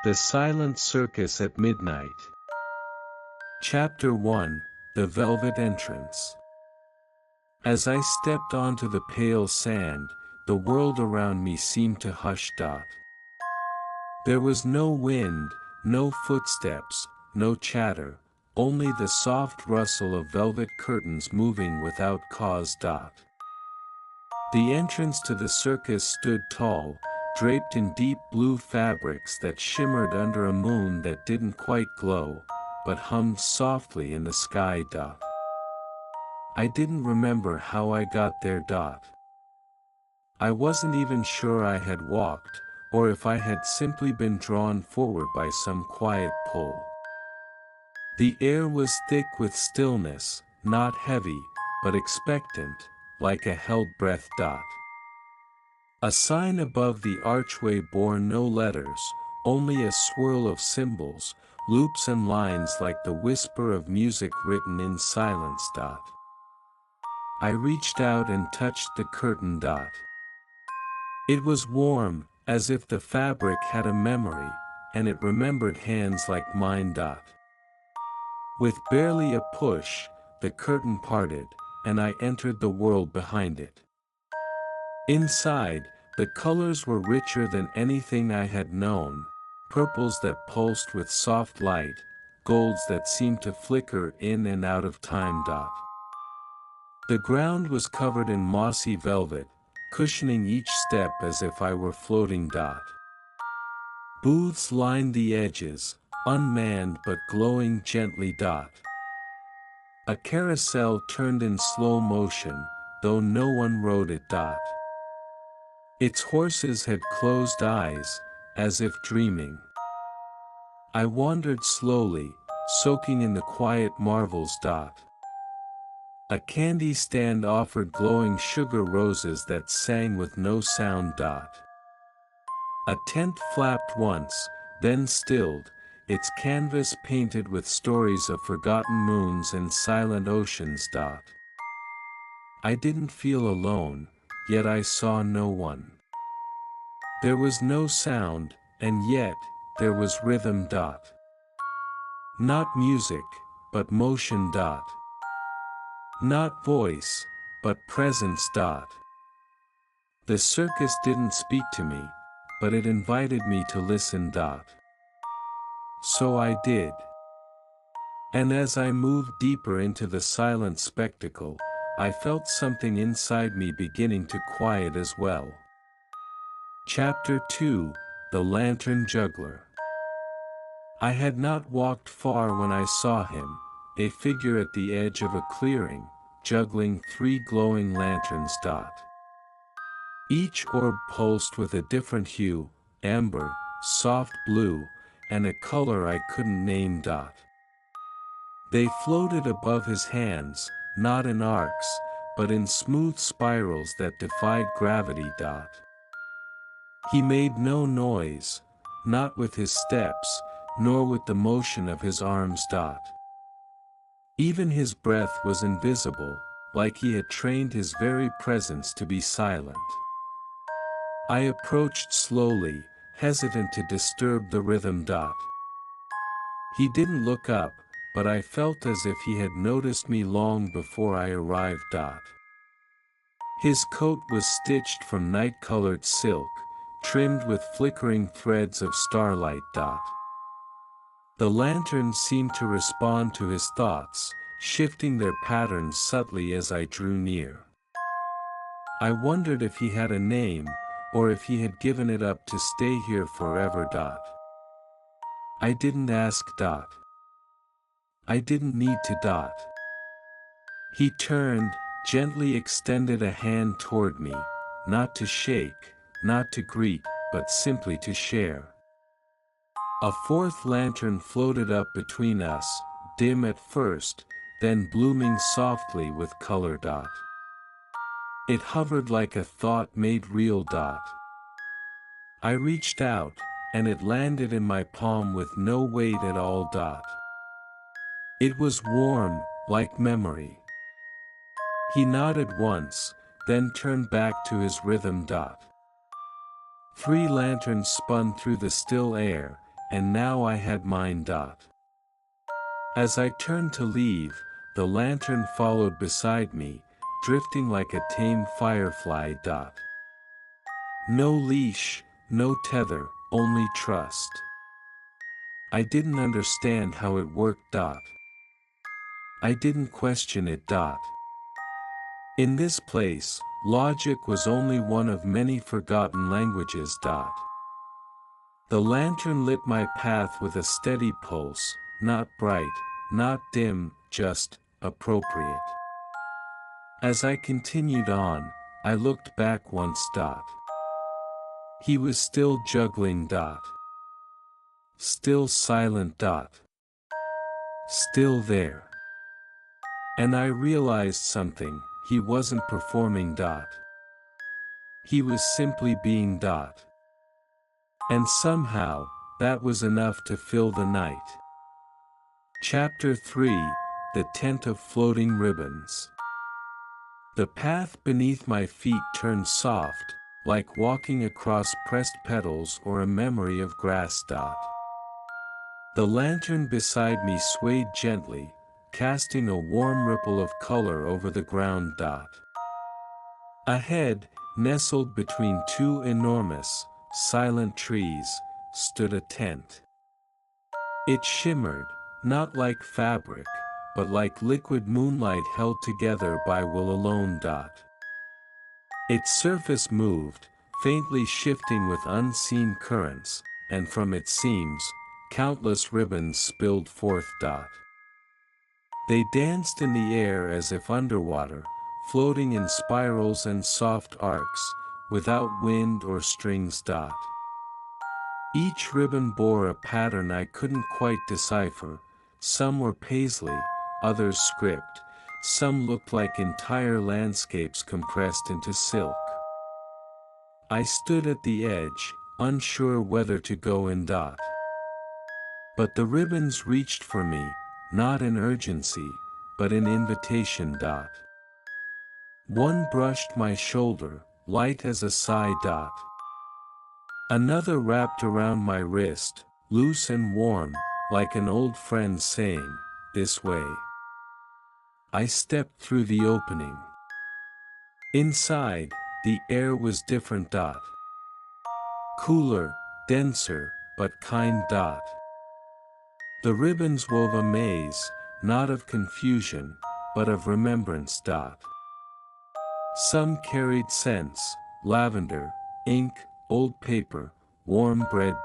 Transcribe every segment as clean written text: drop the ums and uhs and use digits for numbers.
The Silent Circus at Midnight. Chapter 1, The Velvet Entrance. As I stepped onto the pale sand, the world around me seemed to hush. There was no wind, no footsteps, no chatter, only the soft rustle of velvet curtains moving without cause. The entrance to the circus stood tall, draped in deep blue fabrics that shimmered under a moon that didn't quite glow, but hummed softly in the sky. I didn't remember how I got there. I wasn't even sure I had walked, or if I had simply been drawn forward by some quiet pull. The air was thick with stillness, not heavy, but expectant, like a held breath. A sign above the archway bore no letters, only a swirl of symbols, loops and lines like the whisper of music written in silence. I reached out and touched the curtain. It was warm, as if the fabric had a memory, and it remembered hands like mine. With barely a push, the curtain parted, and I entered the world behind it. Inside, the colors were richer than anything I had known, purples that pulsed with soft light, golds that seemed to flicker in and out of time. The ground was covered in mossy velvet, cushioning each step as if I were floating. Booths lined the edges, unmanned but glowing gently. A carousel turned in slow motion, though no one rode it. Its horses had closed eyes, as if dreaming. I wandered slowly, soaking in the quiet marvels. A candy stand offered glowing sugar roses that sang with no sound. A tent flapped once, then stilled, its canvas painted with stories of forgotten moons and silent oceans. I didn't feel alone, yet I saw no one. There was no sound, and yet, there was rhythm. Not music, but motion. Not voice, but presence. The circus didn't speak to me, but it invited me to listen. So I did. And as I moved deeper into the silent spectacle, I felt something inside me beginning to quiet as well. Chapter 2, The Lantern Juggler. I had not walked far when I saw him, a figure at the edge of a clearing, juggling 3 glowing lanterns. Each orb pulsed with a different hue, amber, soft blue, and a color I couldn't name. They floated above his hands, not in arcs, but in smooth spirals that defied gravity. He made no noise, not with his steps, nor with the motion of his arms. Even his breath was invisible, like he had trained his very presence to be silent. I approached slowly, hesitant to disturb the rhythm. He didn't look up, but I felt as if he had noticed me long before I arrived. His coat was stitched from night-colored silk, trimmed with flickering threads of starlight. The lanterns seemed to respond to his thoughts, shifting their patterns subtly as I drew near. I wondered if he had a name, or if he had given it up to stay here forever. I didn't ask. I didn't need to. He turned, gently extended a hand toward me, not to shake, not to greet, but simply to share. A 4th lantern floated up between us, dim at first, then blooming softly with color. It hovered like a thought made real. I reached out, and it landed in my palm with no weight at all. It was warm, like memory. He nodded once, then turned back to his rhythm. 3 lanterns spun through the still air, and now I had mine. As I turned to leave, the lantern followed beside me, drifting like a tame firefly. No leash, no tether, only trust. I didn't understand how it worked. I didn't question it. In this place, logic was only one of many forgotten languages. The lantern lit my path with a steady pulse, not bright, not dim, just appropriate. As I continued on, I looked back once. He was still juggling. Still silent. Still there. And I realized something, he wasn't performing. He was simply being. And somehow, that was enough to fill the night. Chapter 3, The Tent of Floating Ribbons. The path beneath my feet turned soft, like walking across pressed petals or a memory of grass. The lantern beside me swayed gently, casting a warm ripple of color over the ground. Ahead, nestled between two enormous, silent trees, stood a tent. It shimmered, not like fabric, but like liquid moonlight held together by will alone. Its surface moved, faintly shifting with unseen currents, and from its seams, countless ribbons spilled forth. They danced in the air as if underwater, floating in spirals and soft arcs, without wind or strings. Each ribbon bore a pattern I couldn't quite decipher. Some were paisley, others script, some looked like entire landscapes compressed into silk. I stood at the edge, unsure whether to go in. But the ribbons reached for me, not in urgency, but in invitation. One brushed my shoulder, light as a sigh. Another wrapped around my wrist, loose and warm, like an old friend saying, "This way." I stepped through the opening. Inside, the air was different. Cooler, denser, but kind. The ribbons wove a maze, not of confusion, but of remembrance. Some carried scents, lavender, ink, old paper, warm bread.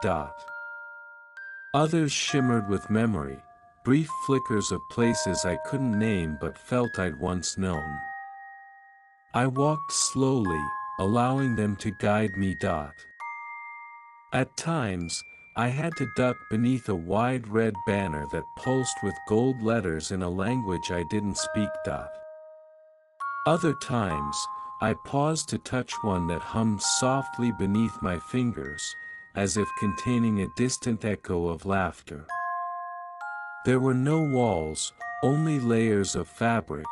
Others shimmered with memory, brief flickers of places I couldn't name but felt I'd once known. I walked slowly, allowing them to guide me. At times, I had to duck beneath a wide red banner that pulsed with gold letters in a language I didn't speak. Other times, I paused to touch one that hummed softly beneath my fingers, as if containing a distant echo of laughter. There were no walls, only layers of fabric,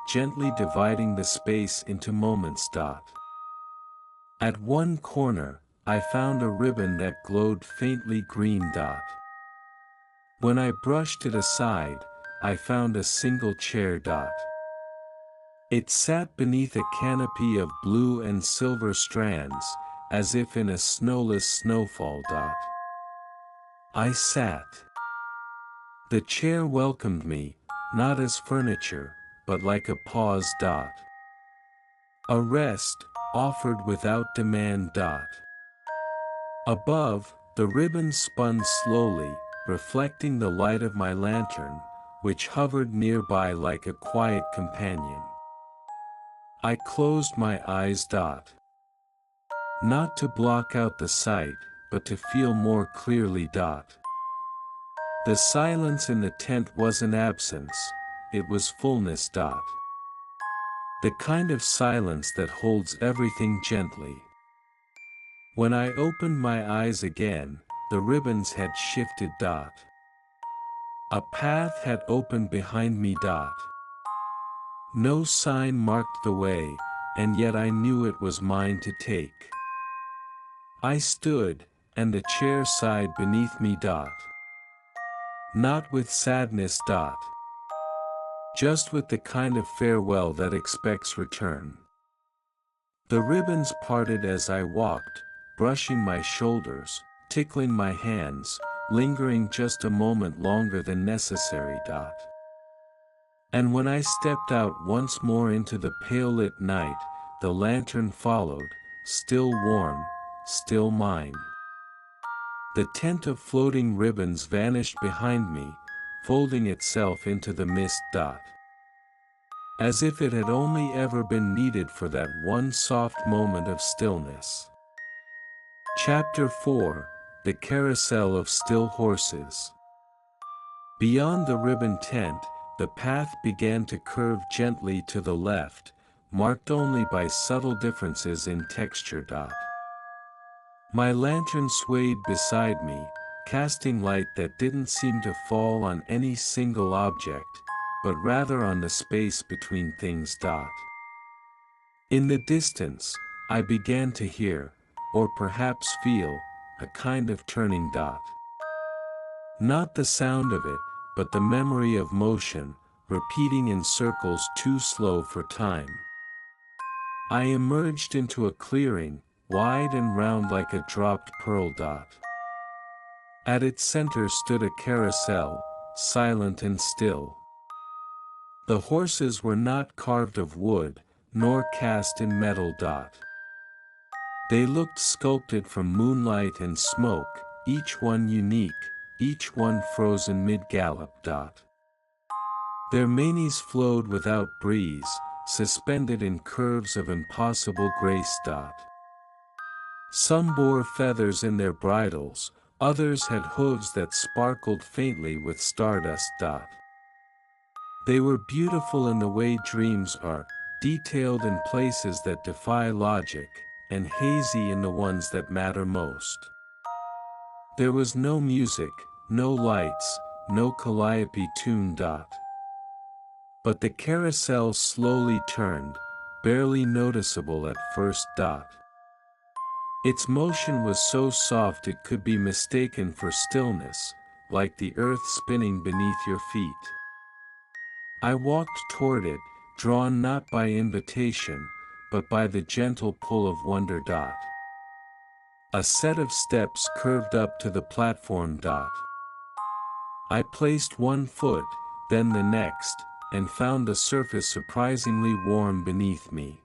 gently dividing the space into moments. At one corner, I found a ribbon that glowed faintly green. When I brushed it aside, I found a single chair. It sat beneath a canopy of blue and silver strands, as if in a snowless snowfall. I sat. The chair welcomed me, not as furniture, but like a pause. A rest, offered without demand. Above, the ribbon spun slowly, reflecting the light of my lantern, which hovered nearby like a quiet companion. I closed my eyes. Not to block out the sight, but to feel more clearly. The silence in the tent wasn't absence, it was fullness. The kind of silence that holds everything gently. When I opened my eyes again, the ribbons had shifted. A path had opened behind me. No sign marked the way, and yet I knew it was mine to take. I stood, and the chair sighed beneath me. Not with sadness. Just with the kind of farewell that expects return. The ribbons parted as I walked, brushing my shoulders, tickling my hands, lingering just a moment longer than necessary. And when I stepped out once more into the pale-lit night, the lantern followed, still warm, still mine. The tent of floating ribbons vanished behind me, folding itself into the mist. As if it had only ever been needed for that one soft moment of stillness. Chapter 4: The Carousel of Still Horses. Beyond the ribbon tent, the path began to curve gently to the left, marked only by subtle differences in texture. My lantern swayed beside me, casting light that didn't seem to fall on any single object, but rather on the space between things. In the distance, I began to hear, or perhaps feel, a kind of turning. Not the sound of it, but the memory of motion, repeating in circles too slow for time. I emerged into a clearing, wide and round like a dropped pearl. At its center stood a carousel, silent and still. The horses were not carved of wood, nor cast in metal. They looked sculpted from moonlight and smoke, each one unique, each one frozen mid-gallop. Their manes flowed without breeze, suspended in curves of impossible grace. Some bore feathers in their bridles, others had hooves that sparkled faintly with stardust. They were beautiful in the way dreams are, detailed in places that defy logic, and hazy in the ones that matter most. There was no music, no lights, no calliope tune. But the carousel slowly turned, barely noticeable at first. Its motion was so soft it could be mistaken for stillness, like the earth spinning beneath your feet. I walked toward it, drawn not by invitation, but by the gentle pull of wonder. A set of steps curved up to the platform. I placed one foot, then the next, and found the surface surprisingly warm beneath me.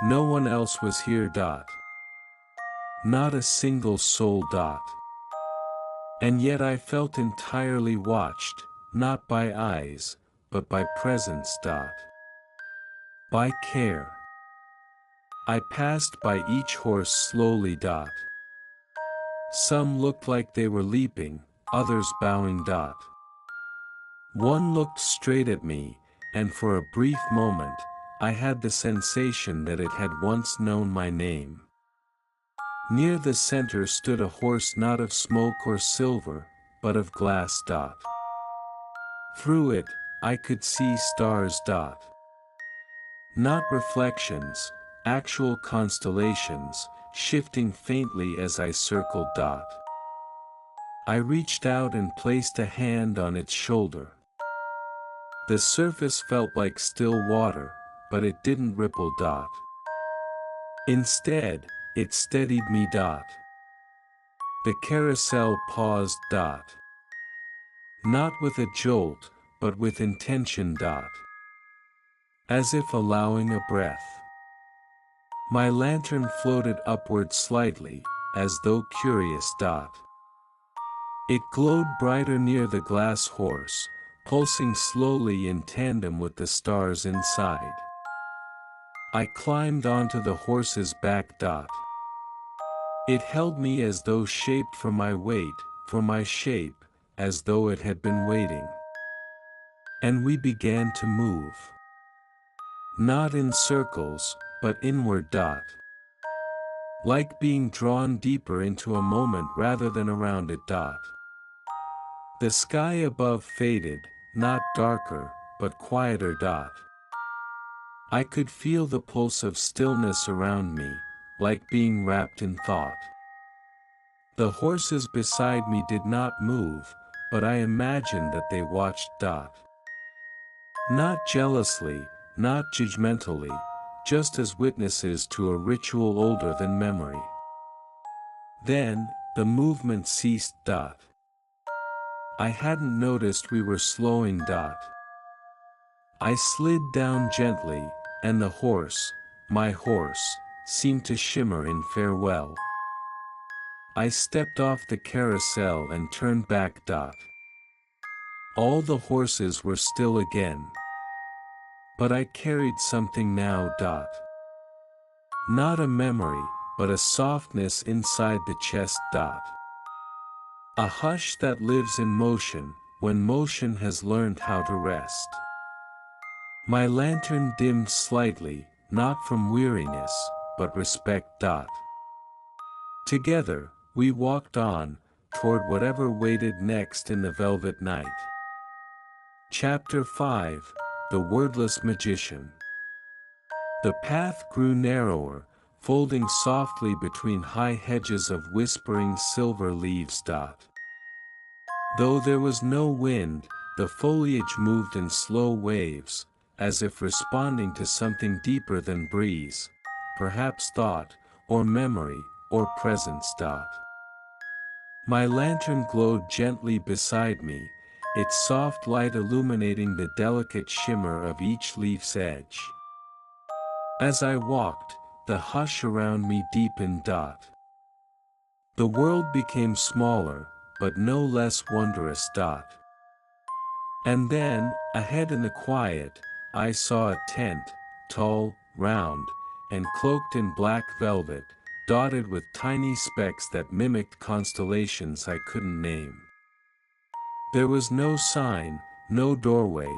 No one else was here. Not a single soul. And yet I felt entirely watched, not by eyes, but by presence. By care. I passed by each horse slowly. Some looked like they were leaping, others bowing. One looked straight at me, and for a brief moment, I had the sensation that it had once known my name. Near the center stood a horse not of smoke or silver, but of glass. Through it, I could see stars. Not reflections, actual constellations, shifting faintly as I circled. I reached out and placed a hand on its shoulder. The surface felt like still water, but it didn't ripple. Instead, it steadied me. The carousel paused. Not with a jolt, but with intention. As if allowing a breath. My lantern floated upward slightly, as though curious. It glowed brighter near the glass horse, pulsing slowly in tandem with the stars inside. I climbed onto the horse's back. It held me as though shaped for my weight, for my shape, as though it had been waiting. And we began to move. Not in circles, but inward. Like being drawn deeper into a moment rather than around it. The sky above faded, not darker, but quieter. I could feel the pulse of stillness around me, like being wrapped in thought. The horses beside me did not move, but I imagined that they watched. Not jealously, not judgmentally, just as witnesses to a ritual older than memory. Then, the movement ceased. I hadn't noticed we were slowing. I slid down gently, and the horse, my horse, seemed to shimmer in farewell. I stepped off the carousel and turned back. All the horses were still again. But I carried something now. Not a memory, but a softness inside the chest. A hush that lives in motion, when motion has learned how to rest. My lantern dimmed slightly, not from weariness, but respect. Together, we walked on, toward whatever waited next in the velvet night. Chapter 5, The Wordless Magician. The path grew narrower, folding softly between high hedges of whispering silver leaves. Though there was no wind, the foliage moved in slow waves, as if responding to something deeper than breeze, perhaps thought, or memory, or presence. My lantern glowed gently beside me, its soft light illuminating the delicate shimmer of each leaf's edge. As I walked, the hush around me deepened. The world became smaller, but no less wondrous. And then, ahead in the quiet, I saw a tent, tall, round, and cloaked in black velvet, dotted with tiny specks that mimicked constellations I couldn't name. There was no sign, no doorway,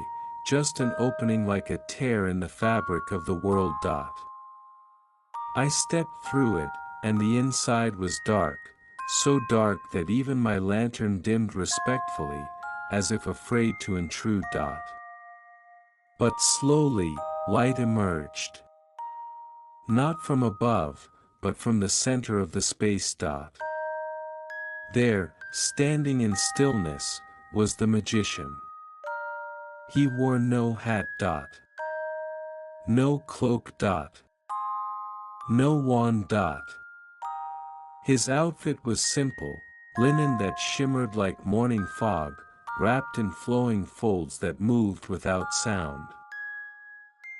just an opening like a tear in the fabric of the world. I stepped through it, and the inside was dark, so dark that even my lantern dimmed respectfully, as if afraid to intrude. But slowly, light emerged. Not from above, but from the center of the space. There, standing in stillness, was the magician. He wore no hat. No cloak. No wand. His outfit was simple, linen that shimmered like morning fog, wrapped in flowing folds that moved without sound.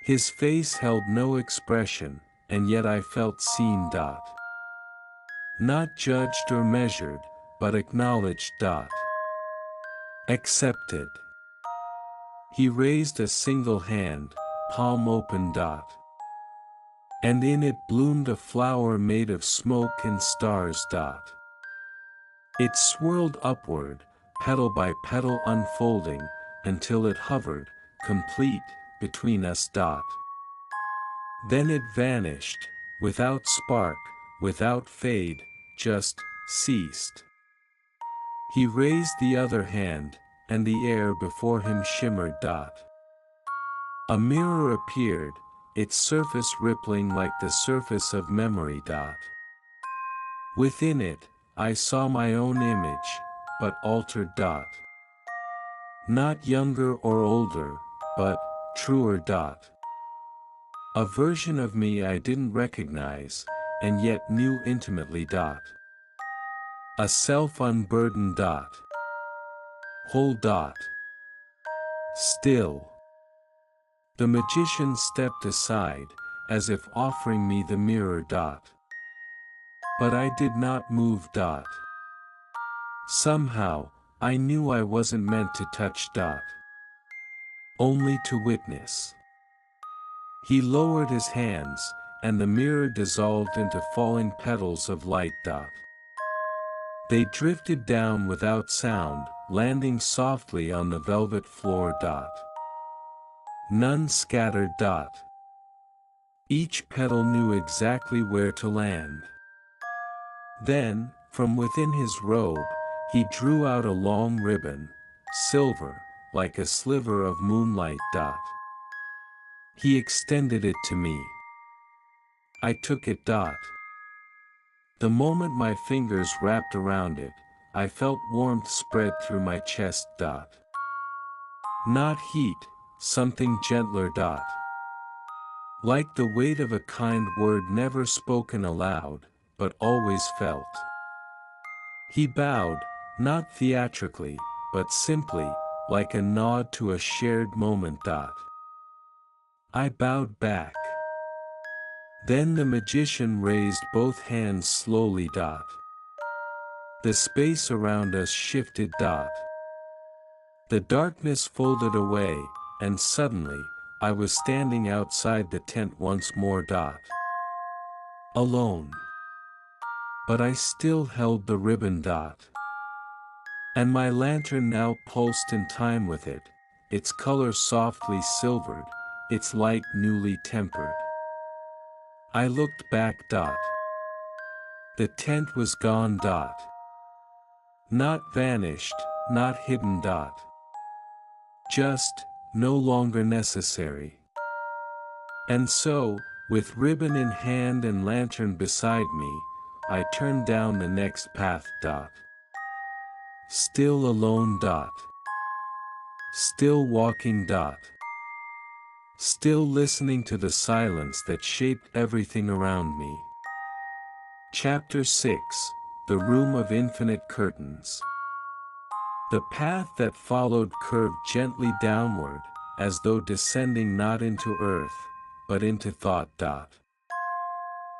His face held no expression, and yet I felt seen. Not judged or measured, but acknowledged. Accepted. He raised a single hand, palm open. And in it bloomed a flower made of smoke and stars. It swirled upward, petal by petal unfolding, until it hovered, complete, between us. Then it vanished, without spark, without fade, just ceased. He raised the other hand, and the air before him shimmered. A mirror appeared, its surface rippling like the surface of memory. Within it, I saw my own image, but altered. Not younger or older, but truer. A version of me I didn't recognize, and yet knew intimately. A self unburdened. Whole. Still. The magician stepped aside, as if offering me the mirror. But I did not move. Somehow, I knew I wasn't meant to touch. Only to witness. He lowered his hands, and the mirror dissolved into falling petals of light. They drifted down without sound, landing softly on the velvet floor. None scattered. Each petal knew exactly where to land. Then, from within his robe, he drew out a long ribbon, silver, like a sliver of moonlight. He extended it to me. I took it. The moment my fingers wrapped around it, I felt warmth spread through my chest. Not heat, something gentler. Like the weight of a kind word never spoken aloud, but always felt. He bowed, not theatrically, but simply, like a nod to a shared moment. I bowed back. Then the magician raised both hands slowly. The space around us shifted. The darkness folded away, and suddenly, I was standing outside the tent once more. Alone. But I still held the ribbon. And my lantern now pulsed in time with it, its color softly silvered, its light newly tempered. I looked back. The tent was gone. Not vanished, not hidden. Just, no longer necessary. And so, with ribbon in hand and lantern beside me, I turned down the next path. Still alone. Still walking. Still listening to the silence that shaped everything around me. Chapter 6, The Room of Infinite Curtains. The path that followed curved gently downward, as though descending not into earth, but into thought.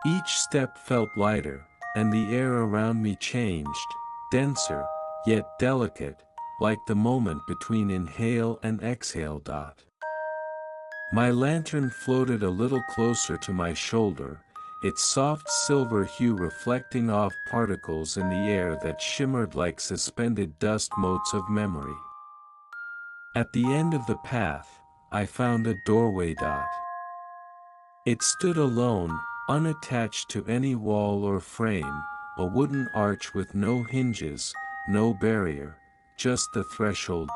Each step felt lighter, and the air around me changed, denser, yet delicate, like the moment between inhale and exhale. My lantern floated a little closer to my shoulder, its soft silver hue reflecting off particles in the air that shimmered like suspended dust motes of memory. At the end of the path, I found a doorway. It stood alone, unattached to any wall or frame, a wooden arch with no hinges, no barrier, just the threshold.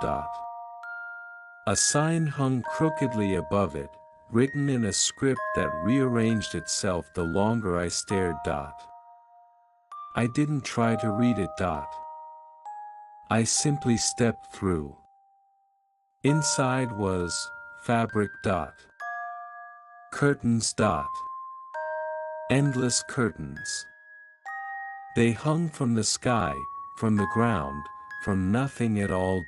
A sign hung crookedly above it, written in a script that rearranged itself the longer I stared. I didn't try to read it. I simply stepped through. Inside was fabric. Curtains. Endless curtains. They hung from the sky, from the ground, from nothing at all.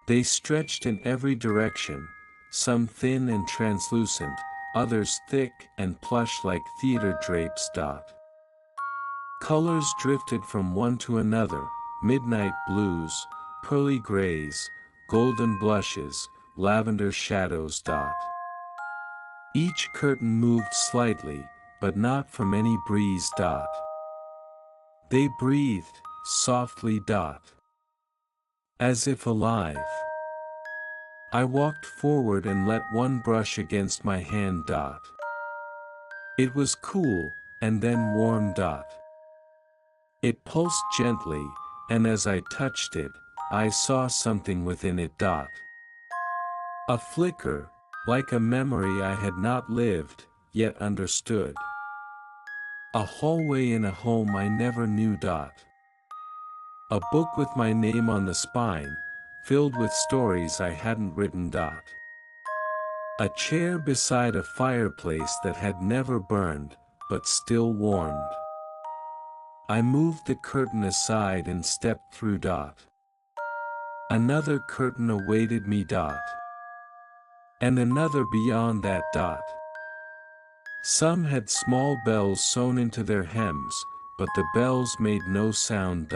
They stretched in every direction, some thin and translucent, others thick and plush like theater drapes. Colors drifted from one to another, midnight blues, pearly grays, golden blushes, lavender shadows. Each curtain moved slightly, but not from any breeze. They breathed, softly. As if alive. I walked forward and let one brush against my hand. It was cool, and then warm. It pulsed gently, and as I touched it, I saw something within it. A flicker, like a memory I had not lived, yet understood. A hallway in a home I never knew. A book with my name on the spine, filled with stories I hadn't written. A chair beside a fireplace that had never burned, but still warmed. I moved the curtain aside and stepped through. Another curtain awaited me. And another beyond that. Some had small bells sewn into their hems, but the bells made no sound.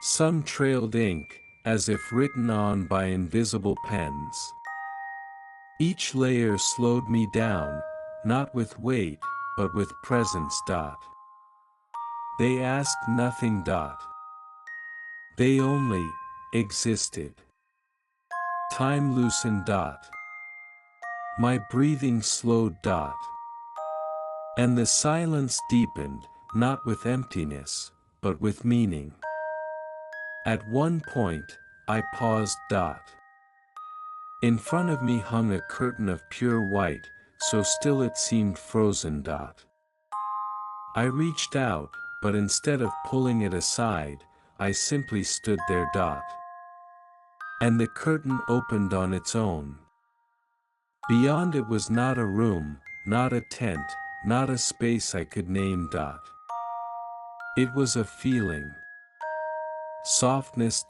Some trailed ink, as if written on by invisible pens. Each layer slowed me down, not with weight, but with presence. They asked nothing. They only existed. Time loosened. My breathing slowed. And the silence deepened, not with emptiness, but with meaning. At one point, I paused. In front of me hung a curtain of pure white, so still it seemed frozen. I reached out, but instead of pulling it aside, I simply stood there. And the curtain opened on its own. Beyond it was not a room, not a tent, not a space I could name. It was a feeling. Softness.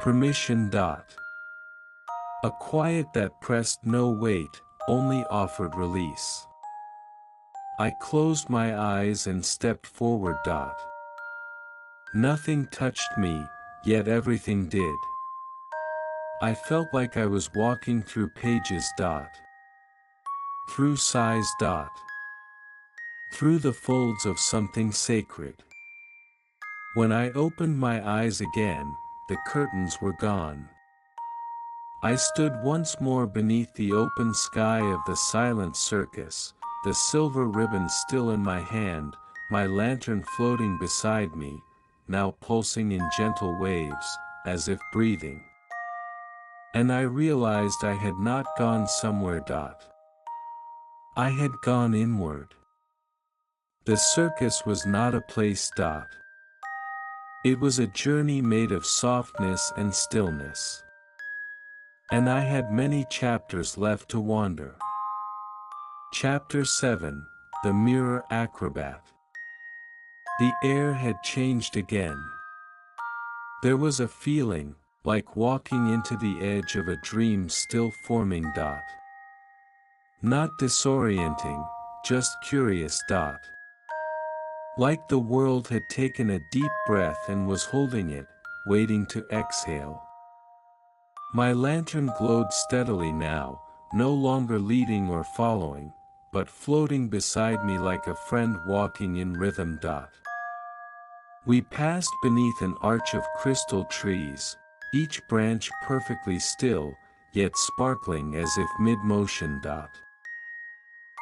Permission. A quiet that pressed no weight, only offered release. I closed my eyes and stepped forward. Nothing touched me, yet everything did. I felt like I was walking through pages. Through sighs. Through the folds of something sacred. When I opened my eyes again, the curtains were gone. I stood once more beneath the open sky of the silent circus, the silver ribbon still in my hand, my lantern floating beside me, now pulsing in gentle waves, as if breathing. And I realized I had not gone somewhere. I had gone inward. The circus was not a place. It was a journey made of softness and stillness. And I had many chapters left to wander. Chapter 7, The Mirror Acrobat. The air had changed again. There was a feeling, like walking into the edge of a dream still forming. Not disorienting, just curious. Like the world had taken a deep breath and was holding it, waiting to exhale. My lantern glowed steadily now, no longer leading or following, but floating beside me like a friend walking in rhythm. We passed beneath an arch of crystal trees, each branch perfectly still, yet sparkling as if mid-motion.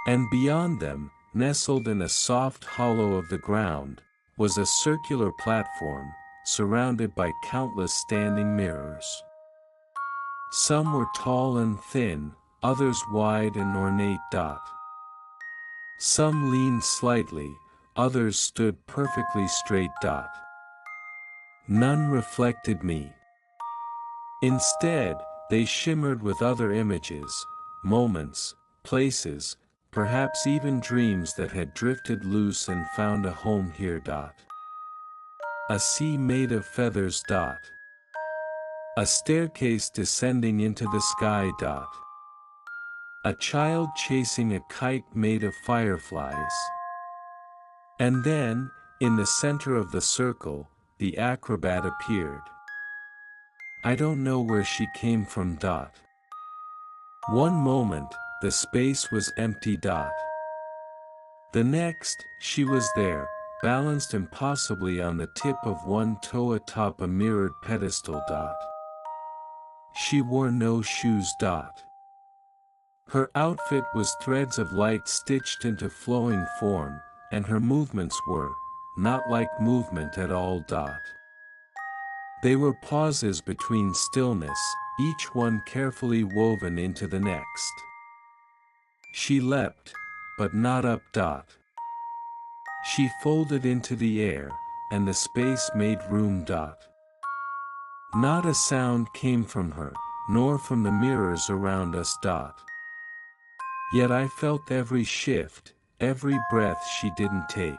And beyond them, nestled in a soft hollow of the ground, was a circular platform, surrounded by countless standing mirrors. Some were tall and thin, others wide and ornate. Some leaned slightly, others stood perfectly straight. None reflected me. Instead, they shimmered with other images, moments, places, perhaps even dreams that had drifted loose and found a home here. A sea made of feathers. A staircase descending into the sky. A child chasing a kite made of fireflies. And then, in the center of the circle, the acrobat appeared. I don't know where she came from. One moment, the space was empty. The next, she was there, balanced impossibly on the tip of one toe atop a mirrored pedestal. She wore no shoes. Her outfit was threads of light stitched into flowing form, and her movements were not like movement at all. They were pauses between stillness, each one carefully woven into the next. She leapt, but not up. She folded into the air, and the space made room. Not a sound came from her, nor from the mirrors around us. Yet I felt every shift, every breath she didn't take.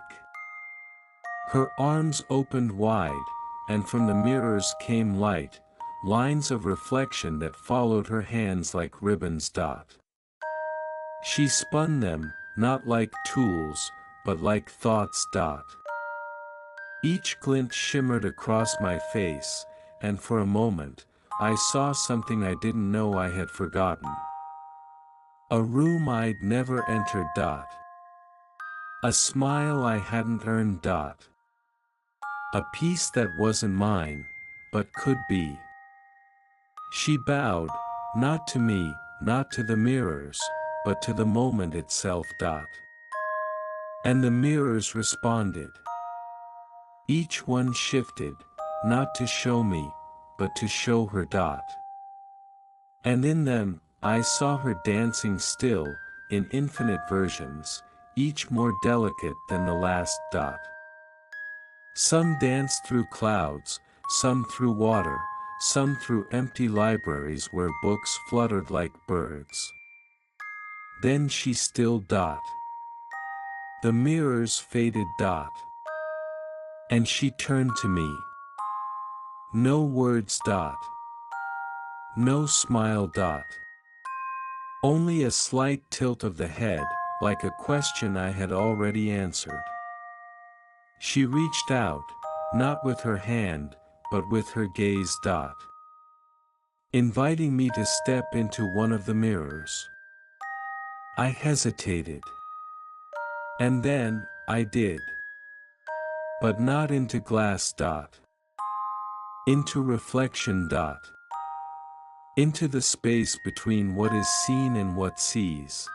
Her arms opened wide, and from the mirrors came light, lines of reflection that followed her hands like ribbons. She spun them, not like tools, but like thoughts. Each glint shimmered across my face, and for a moment, I saw something I didn't know I had forgotten. A room I'd never entered. A smile I hadn't earned. A peace that wasn't mine, but could be. She bowed, not to me, not to the mirrors, but to the moment itself. And the mirrors responded. Each one shifted, not to show me, but to show her. And in them, I saw her dancing still, in infinite versions, each more delicate than the last dot. Some danced through clouds, some through water, some through empty libraries where books fluttered like birds. Then she still dot. The mirrors faded dot. And she turned to me. No words dot. No smile dot. Only a slight tilt of the head, like a question I had already answered. She reached out, not with her hand, but with her gaze dot. Inviting me to step into one of the mirrors. I hesitated. And then, I did. But not into glass dot. Into reflection dot. Into the space between what is seen and what sees.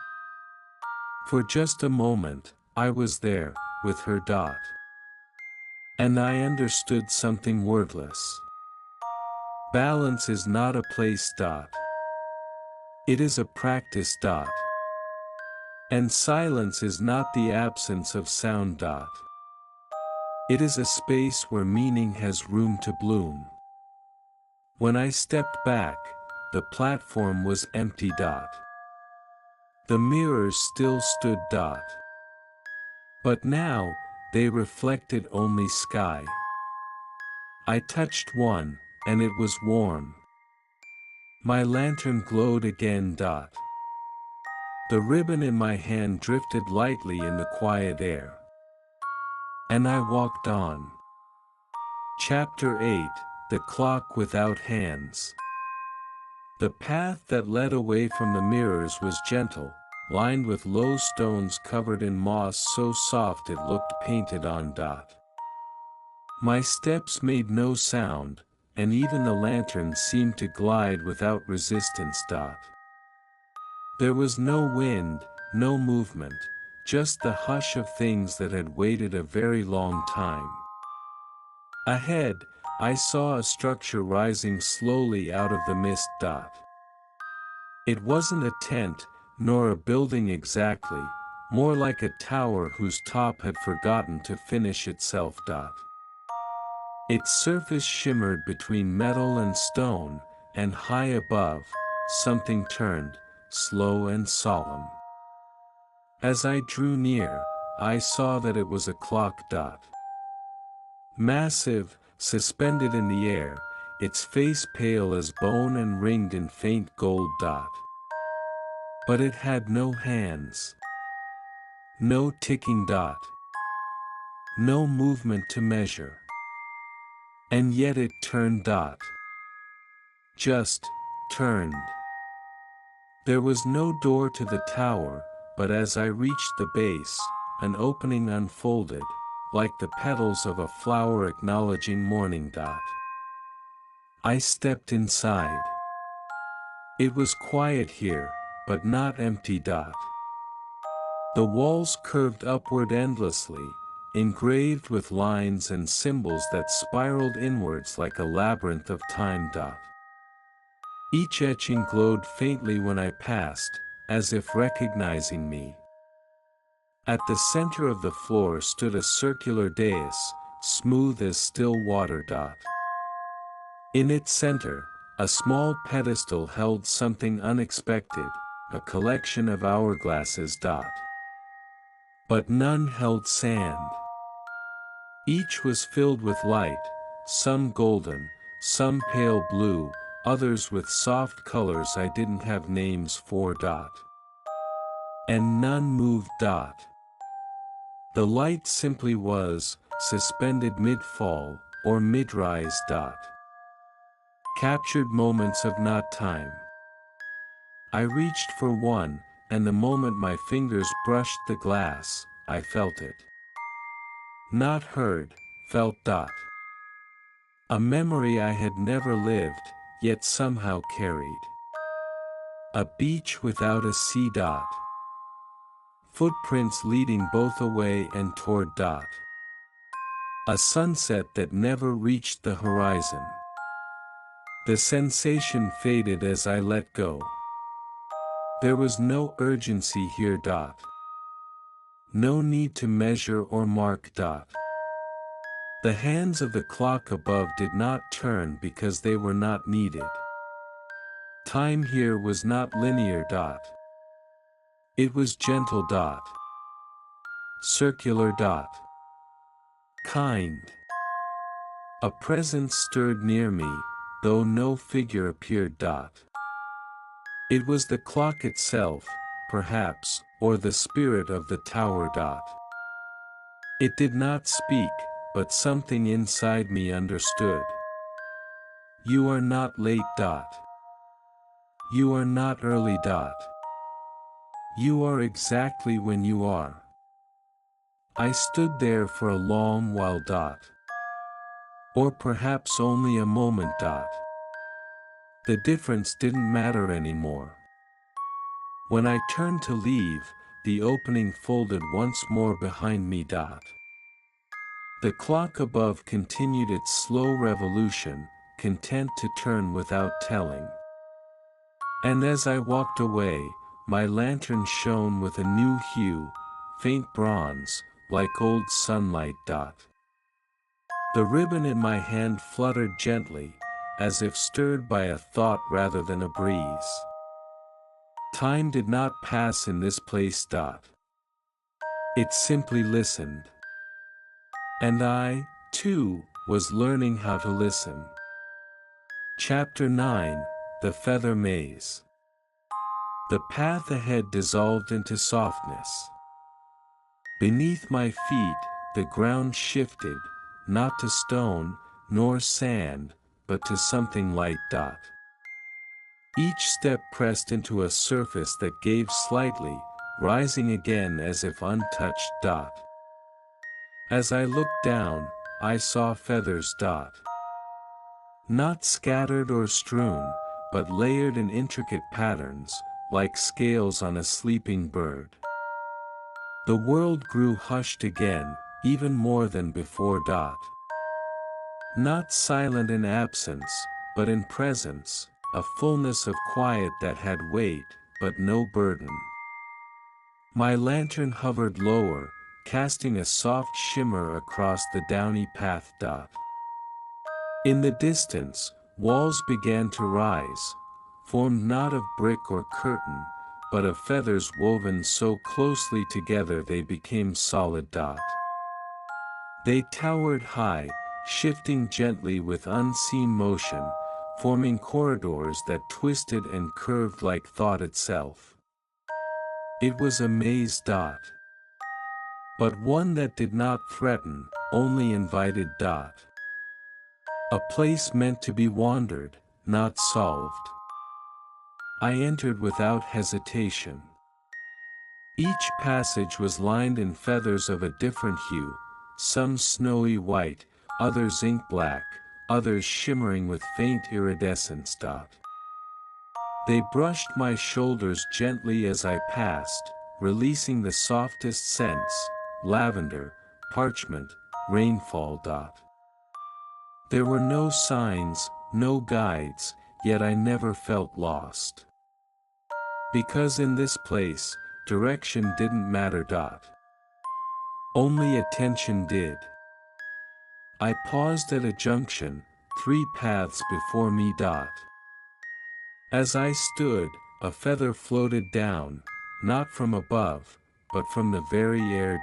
For just a moment, I was there, with her dot. And I understood something wordless. Balance is not a place dot. It is a practice dot. And silence is not the absence of sound dot. It is a space where meaning has room to bloom. When I stepped back, the platform was empty dot. The mirrors still stood dot. But now, they reflected only sky. I touched one, and it was warm. My lantern glowed again dot. The ribbon in my hand drifted lightly in the quiet air. And I walked on. Chapter 8, The Clock Without Hands. The path that led away from the mirrors was gentle, lined with low stones covered in moss so soft it looked painted on dot. My steps made no sound, and even the lantern seemed to glide without resistance dot. There was no wind, no movement, just the hush of things that had waited a very long time. Ahead, I saw a structure rising slowly out of the mist dot. It wasn't a tent, nor a building exactly, more like a tower whose top had forgotten to finish itself dot. Its surface shimmered between metal and stone, and high above, something turned, slow and solemn. As I drew near, I saw that it was a clock dot. Massive, suspended in the air, its face pale as bone and ringed in faint gold dot. But it had no hands. No ticking dot. No movement to measure. And yet it turned dot. Just, turned. There was no door to the tower, but as I reached the base, an opening unfolded, like the petals of a flower acknowledging morning dot. I stepped inside. It was quiet here, but not empty dot. The walls curved upward endlessly, engraved with lines and symbols that spiraled inwards like a labyrinth of time dot. Each etching glowed faintly when I passed, as if recognizing me. At the center of the floor stood a circular dais, smooth as still water dot. In its center, a small pedestal held something unexpected, a collection of hourglasses dot. But none held sand. Each was filled with light, some golden, some pale blue, others with soft colors I didn't have names for dot. And none moved dot. The light simply was, suspended mid-fall, or mid-rise dot. Captured moments of not time. I reached for one, and the moment my fingers brushed the glass, I felt it. Not heard, felt dot. A memory I had never lived, yet somehow carried. A beach without a sea dot. Footprints leading both away and toward dot. A sunset that never reached the horizon. The sensation faded as I let go. There was no urgency here dot. No need to measure or mark. The hands of the clock above did not turn because they were not needed. Time here was not linear. It was gentle. Circular. Kind. A presence stirred near me, though no figure appeared. It was the clock itself, perhaps, or the spirit of the tower. It did not speak, but something inside me understood. You are not late. You are not early. You are exactly when you are. I stood there for a long while. Or perhaps only a moment. The difference didn't matter anymore. When I turned to leave, the opening folded once more behind me. The clock above continued its slow revolution, content to turn without telling. And as I walked away, my lantern shone with a new hue, faint bronze, like old sunlight. The ribbon in my hand fluttered gently, as if stirred by a thought rather than a breeze. Time did not pass in this place. It simply listened. And I, too, was learning how to listen. Chapter 9, The Feather Maze. The path ahead dissolved into softness. Beneath my feet, the ground shifted, not to stone, nor sand, but to something light. Each step pressed into a surface that gave slightly, rising again as if untouched. As I looked down, I saw feathers. Not scattered or strewn, but layered in intricate patterns, like scales on a sleeping bird. The world grew hushed again, even more than before. Not silent in absence, but in presence, a fullness of quiet that had weight, but no burden. My lantern hovered lower, casting a soft shimmer across the downy path. In the distance, walls began to rise, formed not of brick or curtain, but of feathers woven so closely together they became solid. They towered high, shifting gently with unseen motion, forming corridors that twisted and curved like thought itself. It was a maze. But one that did not threaten, only invited. A place meant to be wandered, not solved. I entered without hesitation. Each passage was lined in feathers of a different hue, some snowy white, others ink black, others shimmering with faint iridescence. They brushed my shoulders gently as I passed, releasing the softest scents, lavender, parchment, rainfall. There were no signs, no guides, yet I never felt lost. Because in this place, direction didn't matter. Only attention did. I paused at a junction, 3 paths before me. As I stood, a feather floated down, not from above, but from the very air.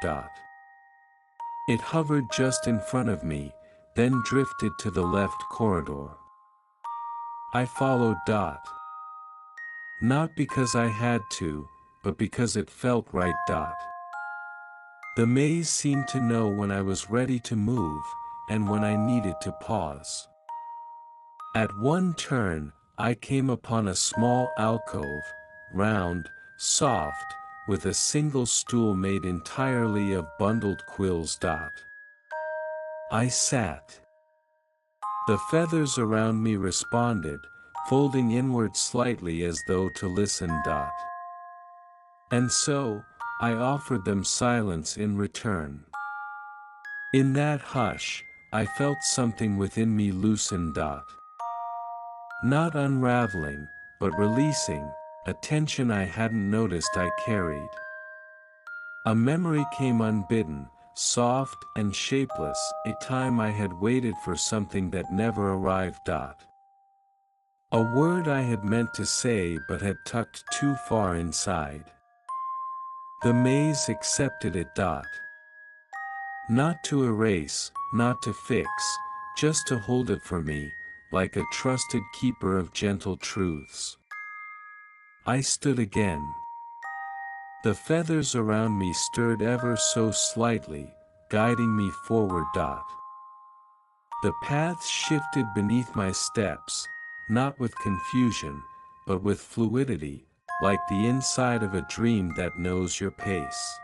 It hovered just in front of me, then drifted to the left corridor. I followed. Not because I had to, but because it felt right. The maze seemed to know when I was ready to move, and when I needed to pause. At one turn, I came upon a small alcove, round, soft, with a single stool made entirely of bundled quills. I sat. The feathers around me responded, folding inward slightly as though to listen. And so, I offered them silence in return. In that hush, I felt something within me loosen. Not unraveling, but releasing, a tension I hadn't noticed I carried. A memory came unbidden, soft and shapeless, a time I had waited for something that never arrived. A word I had meant to say but had tucked too far inside. The maze accepted it. Not to erase, not to fix, just to hold it for me, like a trusted keeper of gentle truths. I stood again. The feathers around me stirred ever so slightly, guiding me forward. The path shifted beneath my steps, not with confusion, but with fluidity, like the inside of a dream that knows your pace.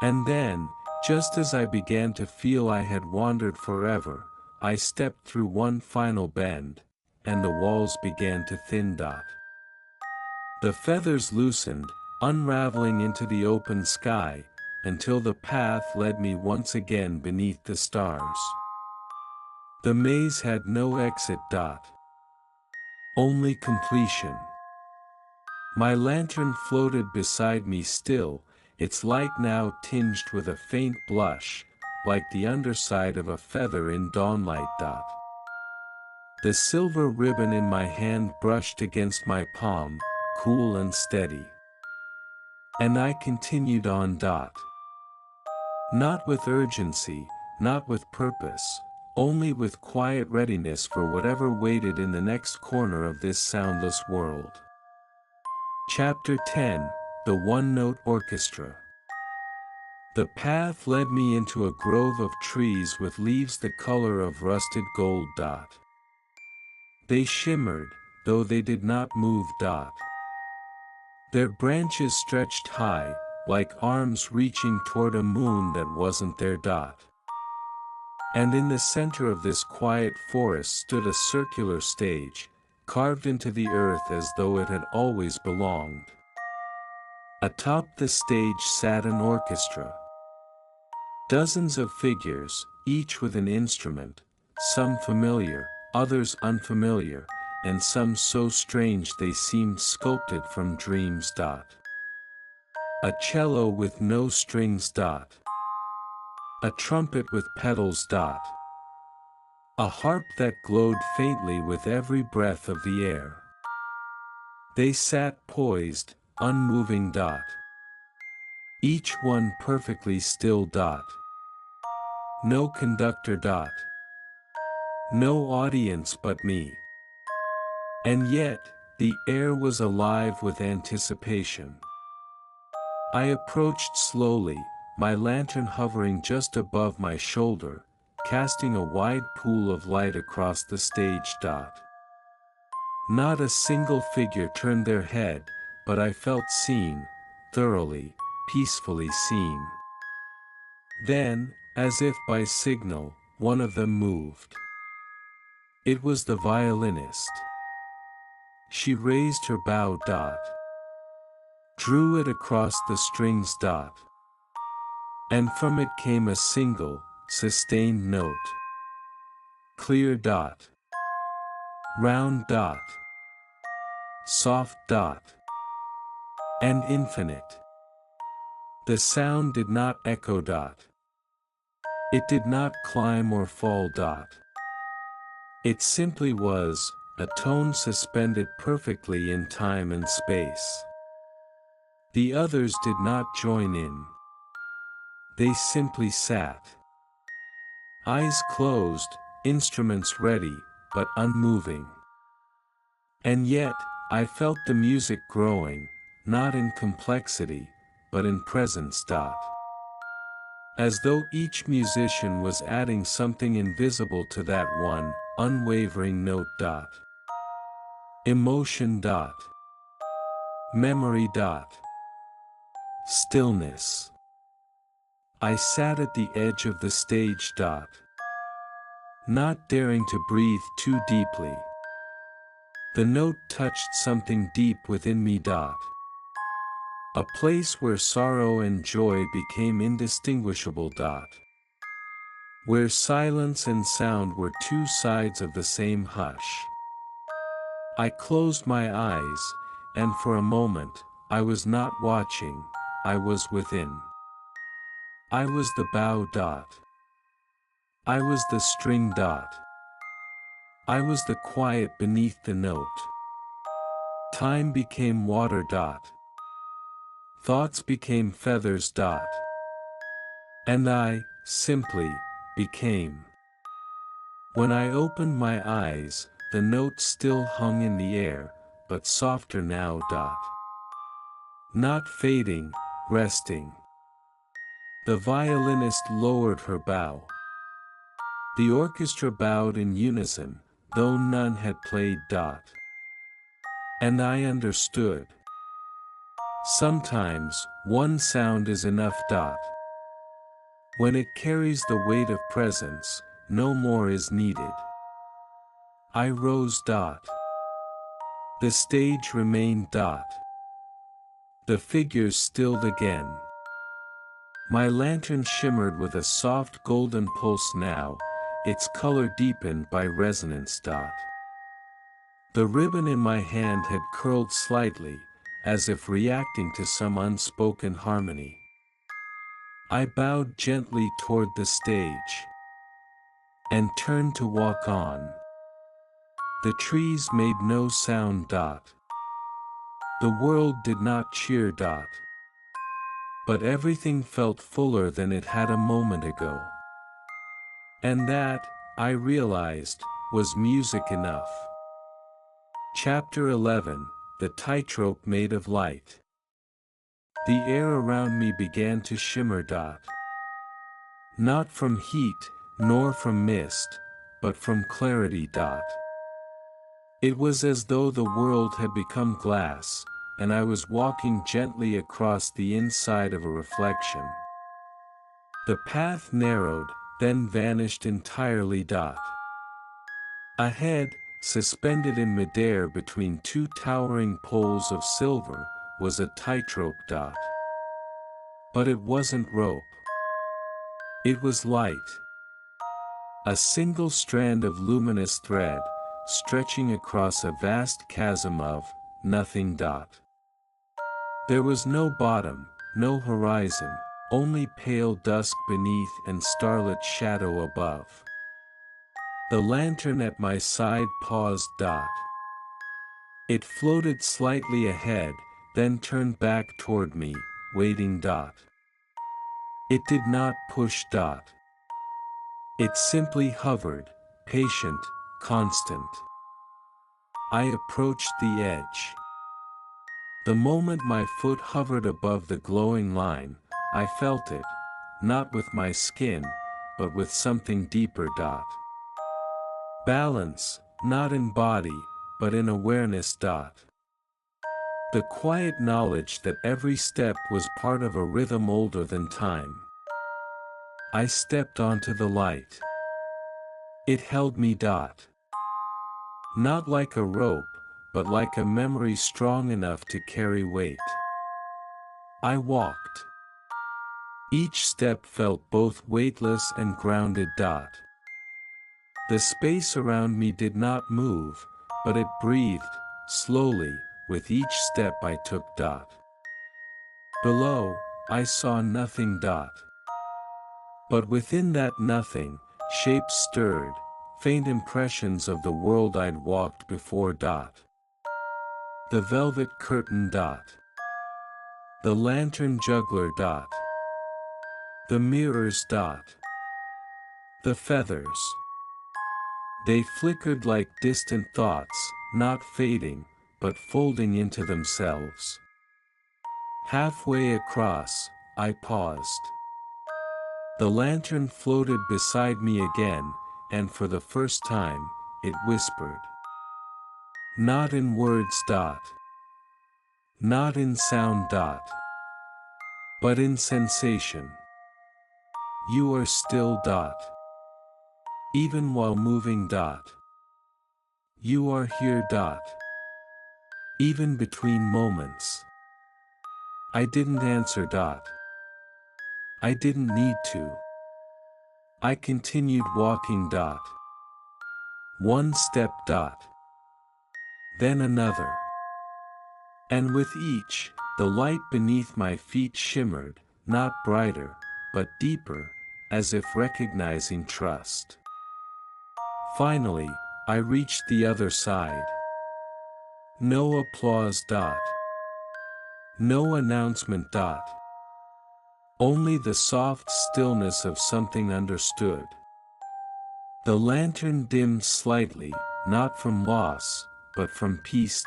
And then, just as I began to feel I had wandered forever, I stepped through one final bend, and the walls began to thin. The feathers loosened, unraveling into the open sky, until the path led me once again beneath the stars. The maze had no exit. Only completion. My lantern floated beside me still, its light now tinged with a faint blush, like the underside of a feather in dawnlight. The silver ribbon in my hand brushed against my palm, cool and steady. And I continued on. Not with urgency, not with purpose, only with quiet readiness for whatever waited in the next corner of this soundless world. Chapter 10, The One-Note Orchestra. The path led me into a grove of trees with leaves the color of rusted gold. They shimmered, though they did not move. Their branches stretched high, like arms reaching toward a moon that wasn't there. And in the center of this quiet forest stood a circular stage, carved into the earth as though it had always belonged. Atop the stage sat an orchestra. Dozens of figures, each with an instrument, some familiar, others unfamiliar, and some so strange they seemed sculpted from dreams. A cello with no strings. A trumpet with pedals. A harp that glowed faintly with every breath of the air. They sat poised, unmoving. Each one perfectly still. No conductor. No audience but me. And yet, the air was alive with anticipation. I approached slowly, my lantern hovering just above my shoulder, casting a wide pool of light across the stage. Not a single figure turned their head, but I felt seen, thoroughly, peacefully seen. Then, as if by signal, one of them moved. It was the violinist. She raised her bow. Drew it across the strings. And from it came a single, sustained note. Clear. Round. Soft. And infinite. The sound did not echo. It did not climb or fall. It simply was, a tone suspended perfectly in time and space. The others did not join in. They simply sat. Eyes closed, instruments ready, but unmoving. And yet, I felt the music growing, not in complexity, but in presence. As though each musician was adding something invisible to that one, unwavering note. Emotion. Memory. Stillness. I sat at the edge of the stage. Not daring to breathe too deeply. The note touched something deep within me. A place where sorrow and joy became indistinguishable. Where silence and sound were two sides of the same hush. I closed my eyes, and for a moment, I was not watching, I was within. I was the bow dot. I was the string dot. I was the quiet beneath the note. Time became water dot. Thoughts became feathers dot. And I, simply, became. When I opened my eyes, the note still hung in the air, but softer now dot. Not fading, resting. The violinist lowered her bow. The orchestra bowed in unison, though none had played dot. And I understood. Sometimes, one sound is enough dot. When it carries the weight of presence, no more is needed. I rose dot. The stage remained dot. The figures stilled again. My lantern shimmered with a soft golden pulse now, its color deepened by resonance dot. The ribbon in my hand had curled slightly, as if reacting to some unspoken harmony. I bowed gently toward the stage and turned to walk on. The trees made no sound dot. The world did not cheer dot. But everything felt fuller than it had a moment ago. And that, I realized, was music enough. Chapter 11, The Tightrope Made of Light. The air around me began to shimmer dot. Not from heat, nor from mist, but from clarity dot. It was as though the world had become glass, and I was walking gently across the inside of a reflection. The path narrowed, then vanished entirely dot. Ahead, suspended in midair between two towering poles of silver, was a tightrope dot. But it wasn't rope. It was light. A single strand of luminous thread, stretching across a vast chasm of nothing dot. There was no bottom, no horizon, only pale dusk beneath and starlit shadow above. The lantern at my side paused dot. It floated slightly ahead, then turned back toward me, waiting dot. It did not push dot. It simply hovered, patient, constant. I approached the edge. The moment my foot hovered above the glowing line, I felt it, not with my skin, but with something deeper dot. Balance, not in body, but in awareness dot. The quiet knowledge that every step was part of a rhythm older than time. I stepped onto the light. It held me dot. Not like a rope, but like a memory strong enough to carry weight. I walked. Each step felt both weightless and grounded dot. The space around me did not move, but it breathed, slowly, with each step I took dot. Below, I saw nothing dot. But within that nothing, shapes stirred, faint impressions of the world I'd walked before dot. The velvet curtain dot. The lantern juggler dot. The mirrors dot. The feathers. They flickered like distant thoughts, not fading, but folding into themselves. Halfway across, I paused. The lantern floated beside me again, and for the first time, it whispered. Not in words dot. Not in sound dot. But in sensation. You are still dot. Even while moving dot. You are here dot. Even between moments. I didn't answer dot. I didn't need to. I continued walking dot. One step dot. Then another. And with each, The light beneath my feet shimmered, not brighter, but deeper, as if recognizing trust. Finally, I reached the other side. No applause. No announcement. Only the soft stillness of something understood. The lantern dimmed slightly, not from loss, but from peace.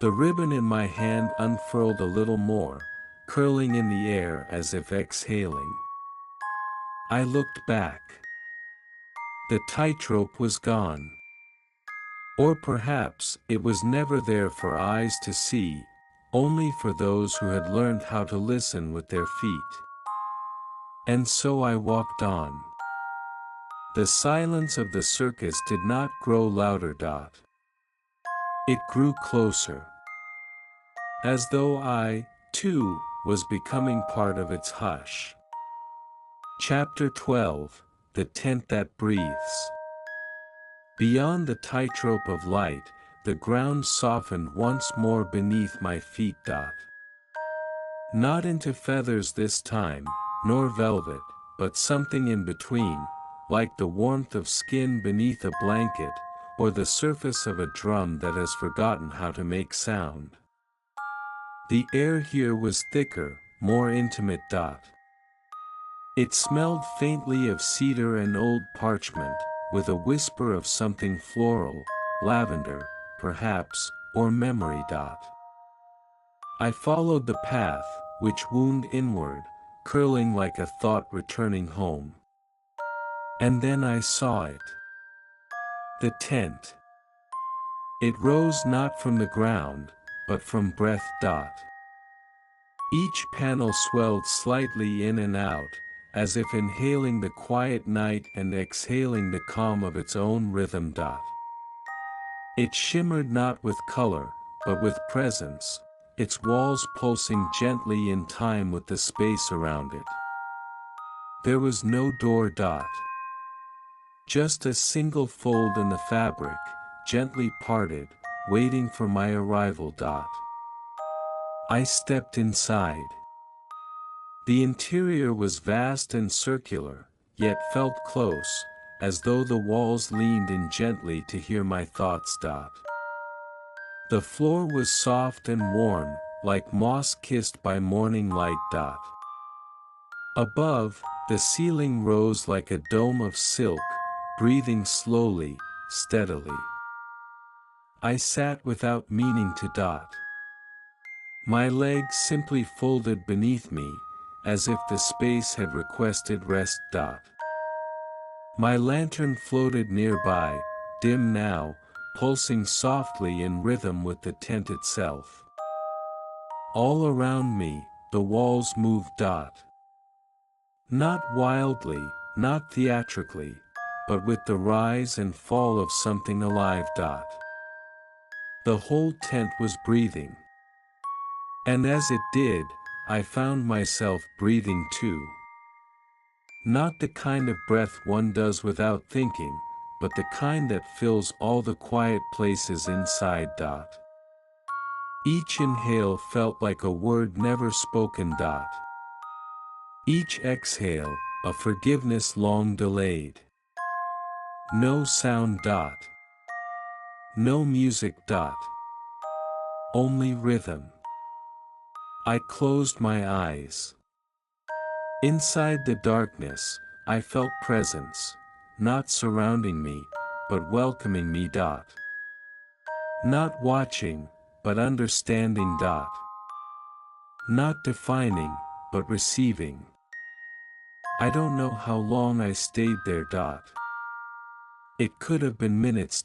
The ribbon in my hand unfurled a little more, curling in the air as if exhaling. I looked back. The tightrope was gone. Or perhaps it was never there for eyes to see, only for those who had learned how to listen with their feet. And so I walked on. The silence of the circus did not grow louder. It grew closer. As though I, too, was becoming part of its hush. Chapter 12, The Tent That Breathes. Beyond the tightrope of light, the ground softened once more beneath my feet. Not into feathers this time, nor velvet, but something in between, like the warmth of skin beneath a blanket, or the surface of a drum that has forgotten how to make sound. The air here was thicker, more intimate. It smelled faintly of cedar and old parchment, with a whisper of something floral, lavender, perhaps, or memory. I followed the path, which wound inward, curling like a thought returning home. And then I saw it. The tent. It rose not from the ground, but from breath. Each panel swelled slightly in and out, as if inhaling the quiet night and exhaling the calm of its own rhythm. It shimmered not with color, but with presence, its walls pulsing gently in time with the space around it. There was no door. Just a single fold in the fabric, gently parted, waiting for my arrival. I stepped inside. The interior was vast and circular, yet felt close, as though the walls leaned in gently to hear my thoughts. The floor was soft and warm, like moss kissed by morning light. Above, the ceiling rose like a dome of silk, breathing slowly, steadily. I sat without meaning to. My legs simply folded beneath me, as if the space had requested rest. My lantern floated nearby, dim now, pulsing softly in rhythm with the tent itself. All around me, the walls moved. Not wildly, not theatrically, but with the rise and fall of something alive. The whole tent was breathing. And as it did, I found myself breathing too. Not the kind of breath one does without thinking, but the kind that fills all the quiet places inside. Each inhale felt like a word never spoken. Each exhale, a forgiveness long delayed. No sound. No music. Only rhythm. I closed my eyes. Inside the darkness, I felt presence, not surrounding me, but welcoming me. Not watching, but understanding. Not defining, but receiving. I don't know how long I stayed there. It could have been minutes.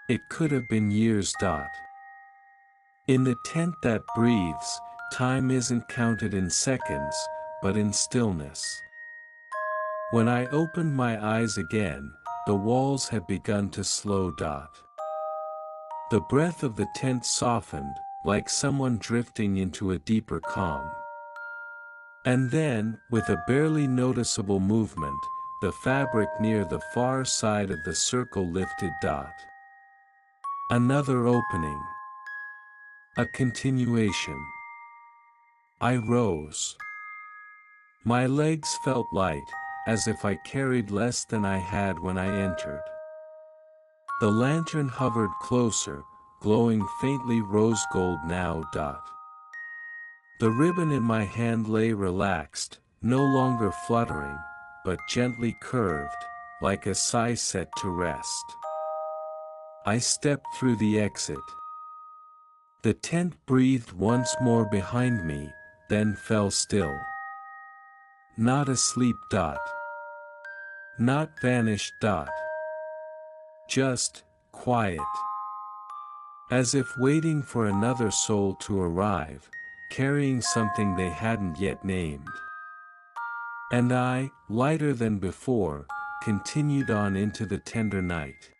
It could have been years. In the tent that breathes, time isn't counted in seconds, but in stillness. When I opened my eyes again, the walls had begun to slow. The breath of the tent softened, like someone drifting into a deeper calm. And then, with a barely noticeable movement, the fabric near the far side of the circle lifted. Another opening. A continuation. I rose. My legs felt light, as if I carried less than I had when I entered. The lantern hovered closer, glowing faintly rose gold now. The ribbon in my hand lay relaxed, no longer fluttering, but gently curved, like a sigh set to rest. I stepped through the exit. The tent breathed once more behind me, then fell still. Not asleep. Not vanished. Just quiet. As if waiting for another soul to arrive, carrying something they hadn't yet named. And I, lighter than before, continued on into the tender night.